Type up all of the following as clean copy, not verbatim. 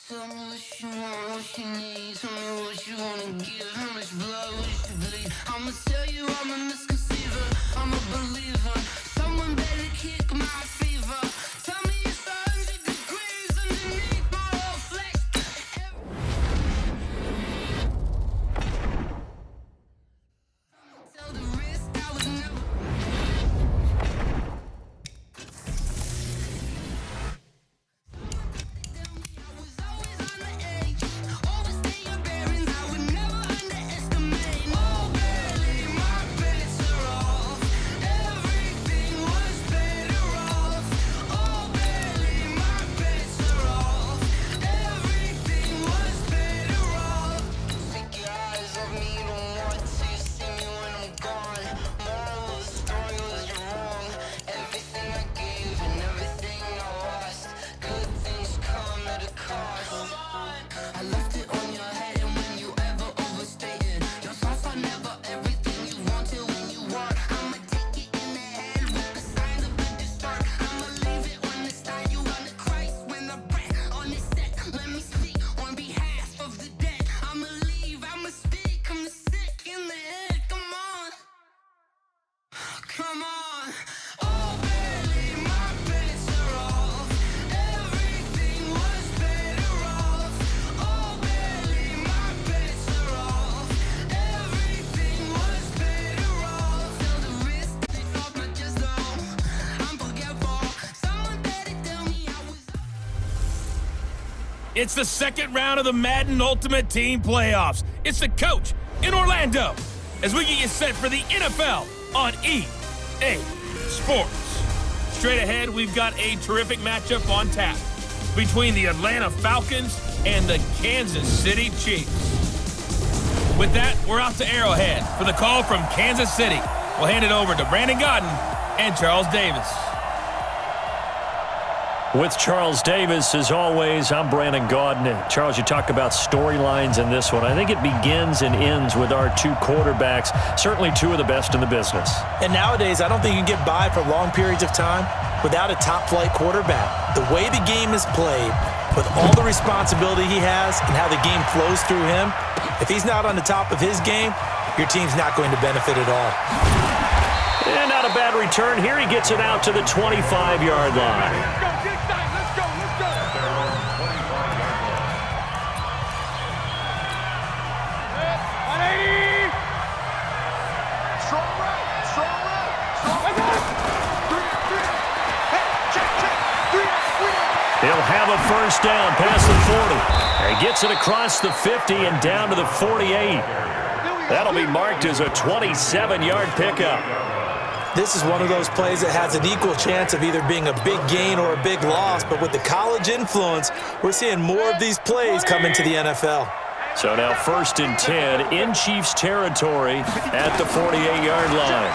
Tell me what you want, what you need. Tell me what you wanna give. How much blood would you bleed? I'ma tell you I'm a misconceiver. I'm a believer. Someone better kick my fever. Tell me it's 100 degrees underneath my whole flesh. Tell the risk I was never. Come on, oh baby, my bets are off. Everything was better off. Oh baby, my bets are off. Everything was better off. Tell the risk they off my chest though. I'm forgetful. Someone better tell me I was. It's the second round of the Madden Ultimate Team Playoffs. It's the coach in Orlando as we get you set for the NFL on EA Sports. Straight ahead, we've got a terrific matchup on tap between the Atlanta Falcons and the Kansas City Chiefs. With that, we're out to Arrowhead for the call from Kansas City. We'll hand it over to Brandon Godden and Charles Davis. With Charles Davis, as always, I'm Brandon Gaudin. Charles, you talk about storylines in this one. I think it begins and ends with our two quarterbacks, certainly two of the best in the business. And nowadays, I don't think you can get by for long periods of time without a top-flight quarterback. The way the game is played, with all the responsibility he has and how the game flows through him, if he's not on the top of his game, your team's not going to benefit at all. And not a bad return. Here he gets it out to the 25-yard line. He'll have a first down past the 40. He gets it across the 50 and down to the 48. That'll be marked as a 27-yard pickup. This is one of those plays that has an equal chance of either being a big gain or a big loss, but with the college influence, we're seeing more of these plays come into the NFL. So now 1st and 10 in Chiefs territory at the 48-yard line.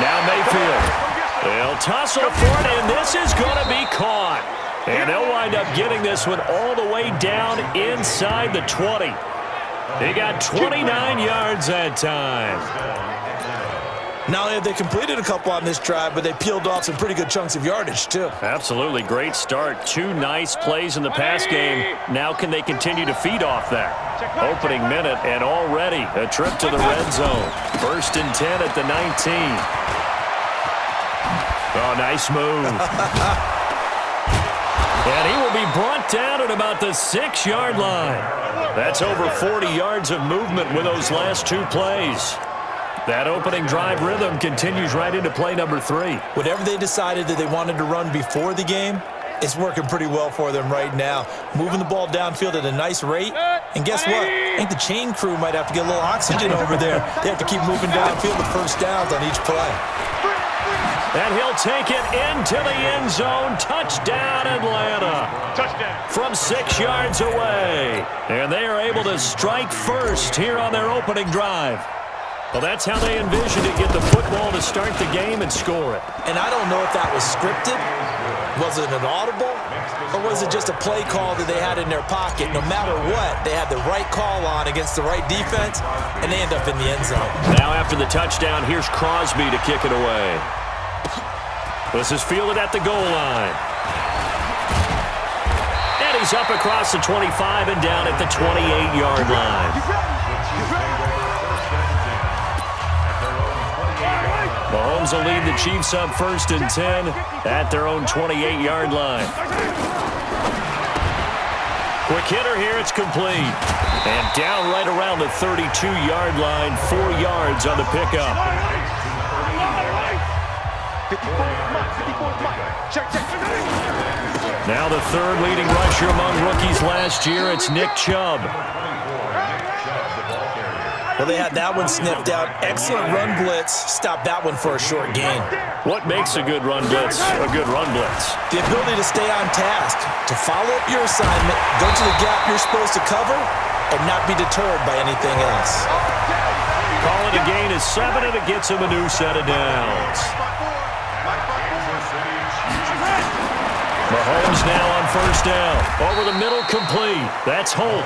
Now Mayfield. They'll tussle for it, and this is going to be caught. And they'll wind up getting this one all the way down inside the 20. They got 29 yards that time. Not only have they completed a couple on this drive, but they peeled off some pretty good chunks of yardage, too. Absolutely. Great start. Two nice plays in the pass game. Now can they continue to feed off that? Opening minute, and already a trip to the red zone. 1st and 10 at the 19. Oh, nice move. And he will be brought down at about the 6-yard line. That's over 40 yards of movement with those last two plays. That opening drive rhythm continues right into play number 3. Whatever they decided that they wanted to run before the game, it's working pretty well for them right now. Moving the ball downfield at a nice rate. And guess what? I think the chain crew might have to get a little oxygen over there. They have to keep moving downfield the first downs on each play. And he'll take it into the end zone. Touchdown, Atlanta. Touchdown. From 6 yards away. And they are able to strike first here on their opening drive. Well, that's how they envisioned it, get the football to start the game and score it. And I don't know if that was scripted, was it an audible, or was it just a play call that they had in their pocket? No matter what, they had the right call on against the right defense, and they end up in the end zone. Now after the touchdown, here's Crosby to kick it away. This is fielded at the goal line. And he carries up across the 25 and down at the 28-yard line. Mahomes will lead the Chiefs up 1st and 10 at their own 28-yard line. Quick hitter here, it's complete. And down right around the 32-yard line, 4 yards on the pickup. Now the third leading rusher among rookies last year, it's Nick Chubb. Well, they had that one sniffed out. Excellent run blitz. Stopped that one for a short gain. What makes a good run blitz a good run blitz? The ability to stay on task, to follow up your assignment, go to the gap you're supposed to cover, and not be deterred by anything else. Call it a gain of 7, and it gets him a new set of downs. Mahomes now on 1st down. Over the middle, complete. That's Holt.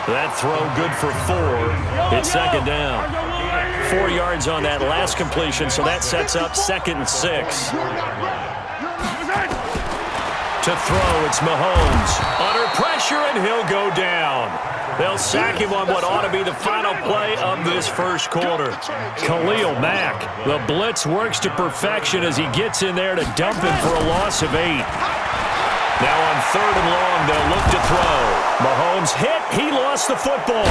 That throw good for 4. It's 2nd down. 4 yards on that last completion, so that sets up 2nd and 6. To throw, it's Mahomes. Under pressure, and he'll go down. They'll sack him on what ought to be the final play of this first quarter. Khalil Mack. The blitz works to perfection as he gets in there to dump him for a loss of 8. Now on 3rd and long, they'll look to throw. Mahomes hit. He lost the football.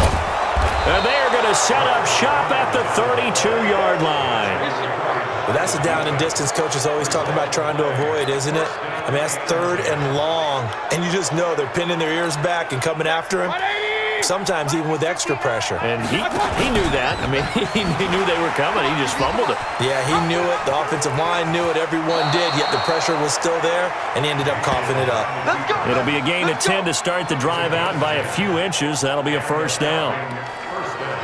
And they are going to set up shop at the 32-yard line. Well, that's a down and distance coaches always talking about trying to avoid, isn't it? I mean, that's 3rd and long. And you just know they're pinning their ears back and coming after him. Sometimes even with extra pressure. And he knew that. I mean, he knew they were coming. He just fumbled it. Yeah, he knew it. The offensive line knew it. Everyone did, yet the pressure was still there, and he ended up coughing it up. It'll be a gain of 10 to start the drive out, and by a few inches, that'll be a 1st down.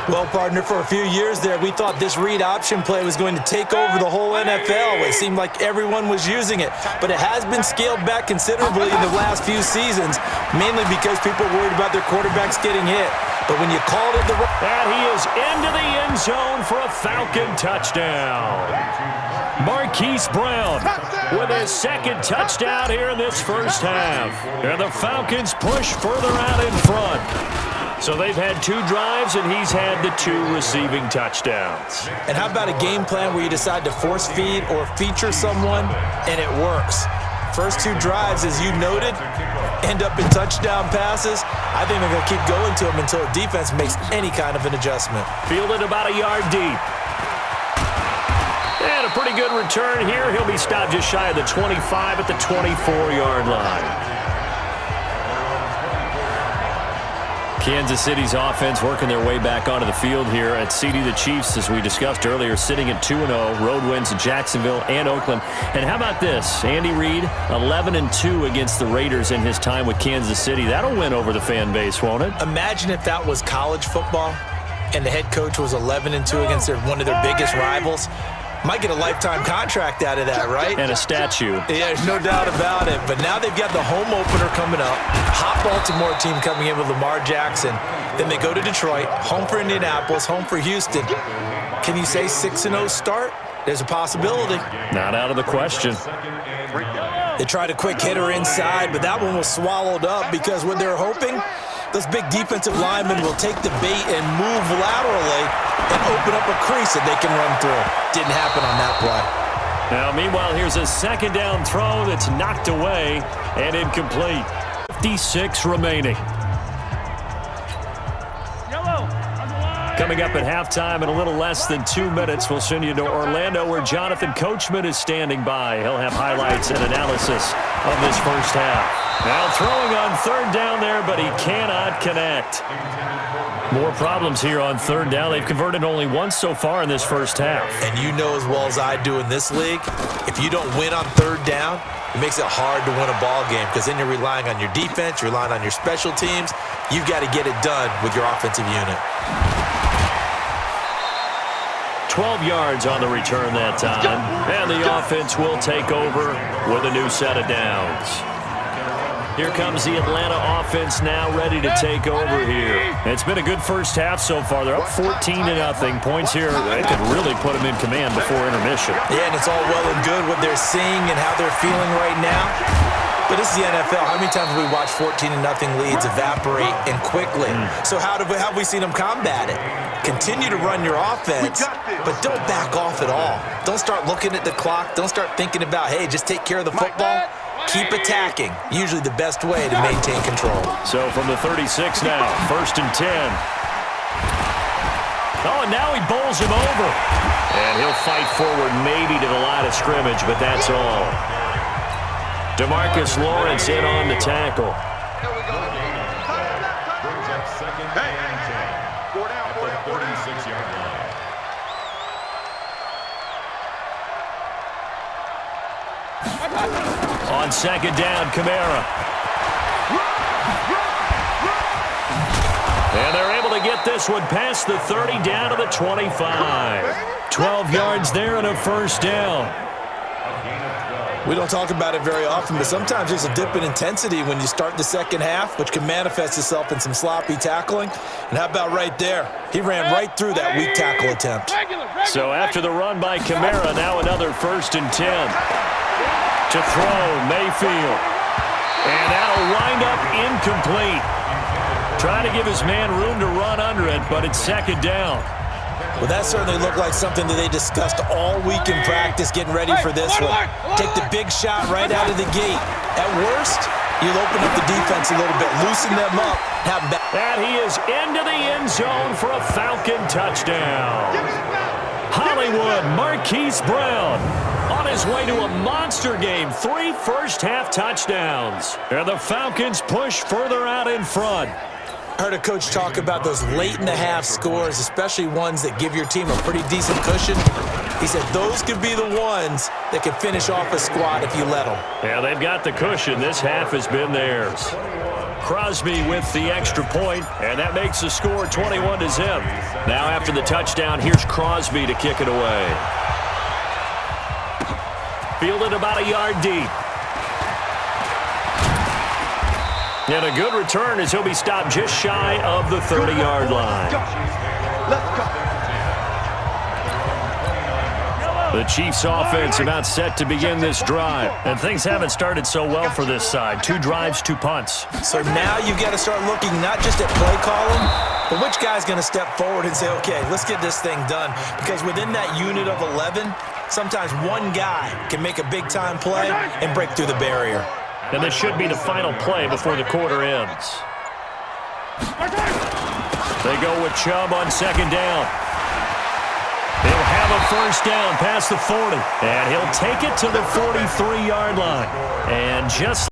Well, partner, for a few years there, we thought this read option play was going to take over the whole NFL. It seemed like everyone was using it, but it has been scaled back considerably in the last few seasons, mainly because people are worried about their quarterbacks getting hit. But when you called it the... And he is into the end zone for a Falcon touchdown. Marquise Brown with his 2nd touchdown here in this first half. And the Falcons push further out in front. So they've had 2 drives, and he's had the 2 receiving touchdowns. And how about a game plan where you decide to force feed or feature someone, and it works? First 2 drives, as you noted, end up in touchdown passes. I think they're going to keep going to them until the defense makes any kind of an adjustment. Fielded about a yard deep. And a pretty good return here. He'll be stopped just shy of the 25 at the 24-yard line. Kansas City's offense working their way back onto the field here at CD. The Chiefs, as we discussed earlier, sitting at 2-0. Road wins in Jacksonville and Oakland. And how about this? Andy Reid, 11-2 against the Raiders in his time with Kansas City. That'll win over the fan base, won't it? Imagine if that was college football and the head coach was 11-2 against one of their biggest rivals. Might get a lifetime contract out of that, right? And a statue. Yeah, there's no doubt about it. But now they've got the home opener coming up. Hot Baltimore team coming in with Lamar Jackson. Then they go to Detroit, home for Indianapolis, home for Houston. Can you say 6-0 start? There's a possibility. Not out of the question. They tried a quick hitter inside, but that one was swallowed up because what they're hoping, those big defensive linemen will take the bait and move laterally and open up a crease that they can run through. Didn't happen on that play. Now, meanwhile, here's a 2nd down throw that's knocked away and incomplete. 56 remaining. Coming up at halftime in a little less than 2 minutes, we'll send you to Orlando where Jonathan Coachman is standing by. He'll have highlights and analysis of this first half. Now throwing on 3rd down there, but he cannot connect. More problems here on 3rd down. They've converted only once so far in this first half. And you know as well as I do in this league, if you don't win on 3rd down, it makes it hard to win a ball game because then you're relying on your defense, you're relying on your special teams. You've got to get it done with your offensive unit. 12 yards on the return that time. And the offense will take over with a new set of downs. Here comes the Atlanta offense now ready to take over here. It's been a good first half so far. They're up 14-0. Points here, they could really put them in command before intermission. Yeah, and it's all well and good what they're seeing and how they're feeling right now. But this is the NFL. How many times have we watched 14-0 leads evaporate and quickly? So how have we seen them combat it? Continue to run your offense, but don't back off at all. Don't start looking at the clock. Don't start thinking about, hey, just take care of the football. Keep attacking. Usually the best way to maintain control. So from the 36 now, 1st and 10. Oh, and now he bowls him over. And he'll fight forward maybe to the line of scrimmage, but that's all. DeMarcus Lawrence in on the tackle. Brings up 2nd and 10. 4 down, 36-yard line. On 2nd down, Kamara. And they're able to get this one past the 30 down to the 25. 12 yards there and a 1st down. We don't talk about it very often, but sometimes there's a dip in intensity when you start the second half, which can manifest itself in some sloppy tackling. And how about right there? He ran right through that weak tackle attempt. So after the run by Kamara, now another 1st and 10. To throw, Mayfield. And that'll wind up incomplete. Trying to give his man room to run under it, but it's 2nd down. Well, that certainly looked like something that they discussed all week in practice, getting ready for this one. Take the big shot right out of the gate. At worst, you'll open up the defense a little bit, loosen them up. And he is into the end zone for a Falcon touchdown. Hollywood Marquise Brown on his way to a monster game. 3 first-half touchdowns. And the Falcons push further out in front. I heard a coach talk about those late-in-the-half scores, especially ones that give your team a pretty decent cushion. He said those could be the ones that can finish off a squad if you let them. Yeah, they've got the cushion. This half has been theirs. Crosby with the extra point, and that makes the score 21-0. Now after the touchdown, here's Crosby to kick it away. Fielded about a yard deep. And a good return as he'll be stopped just shy of the 30-yard line. The Chiefs offense about set to begin this drive. And things haven't started so well for this side. 2 drives, 2 punts. So now you've got to start looking not just at play calling, but which guy's going to step forward and say, okay, let's get this thing done. Because within that unit of 11, sometimes one guy can make a big-time play and break through the barrier. And this should be the final play before the quarter ends. They go with Chubb on 2nd down. He'll have a 1st down past the 40. And he'll take it to the 43-yard line. And just